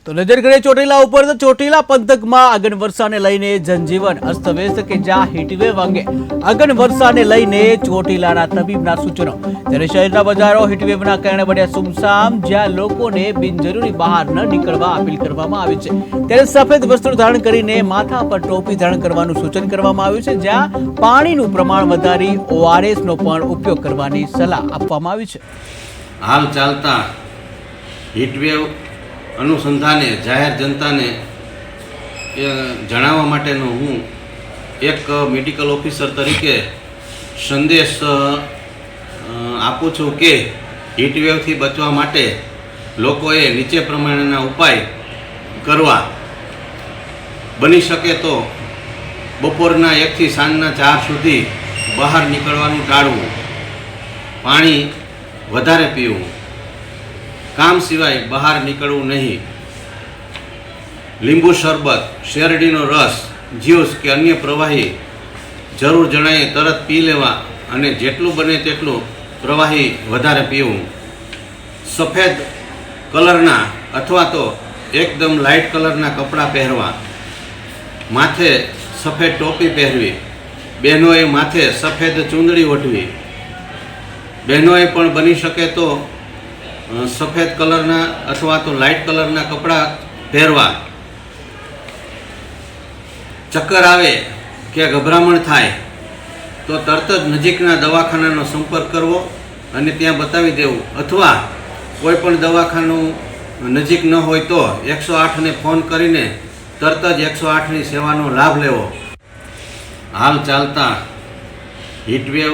તો નજર કરીએ ચોટીલા ઉપર તો ચોટીલા પંથકમાં અગન વર્ષાને લઈને જનજીવન અસ્તવ્યસ્ત કે જ્યાં હીટવેવ અંગે અગન વર્ષાને લઈને ચોટીલાના તબીબના સૂચનો ત્યારે શહેરના બજારો હીટવેવના કારણે બન્યા સુમસામ જ્યાં લોકોને બિનજરૂરી બહાર ન નીકળવા અપીલ કરવામાં આવી છે ત્યારે સફેદ વસ્ત્રો ધારણ કરીને માથા પર ટોપી ધારણ કરવાનું સૂચન કરવામાં આવ્યું છે જ્યાં પાણીનું પ્રમાણ વધારી ORSનો પણ ઉપયોગ કરવાની સલાહ આપવામાં આવી છે। હાલ ચાલતા હીટવેવ અનુસંધાને જાહેર જનતાને જણાવવા માટેનો હું એક મેડિકલ ઓફિસર તરીકે સંદેશ આપું છું કે હીટવેવથી બચવા માટે લોકોએ નીચે પ્રમાણેના ઉપાય કરવા। બની શકે તો બપોરના 1 થી સાંજના 4 સુધી બહાર નીકળવાનું ટાળવું, પાણી વધારે પીવું, કામ સિવાય બહાર નીકળવું નહીં, લીંબુ શરબત, શેરડીનો રસ, જ્યુસ કે અન્ય પ્રવાહી જરૂર જણાય તરત પી લેવા અને જેટલું બને તેટલું પ્રવાહી વધારે પીવું। સફેદ કલરના અથવા તો એકદમ લાઇટ કલરના કપડાં પહેરવા, માથે સફેદ ટોપી પહેરવી, બહેનોએ માથે સફેદ ચૂંદડી ઓઢવી, બહેનોએ પણ બની શકે તો સફેદ કલરના અથવા તો લાઇટ કલરના કપડાં પહેરવા। ચક્કર આવે કે ગભરામણ થાય તો તરત જ નજીકના દવાખાનાનો સંપર્ક કરવો અને ત્યાં બતાવી દેવું અથવા કોઈ પણ દવાખાનું નજીક ન હોય તો 108ને ફોન કરીને તરત જ 108ની સેવાનો લાભ લેવો। હાલ ચાલતા હીટવેવ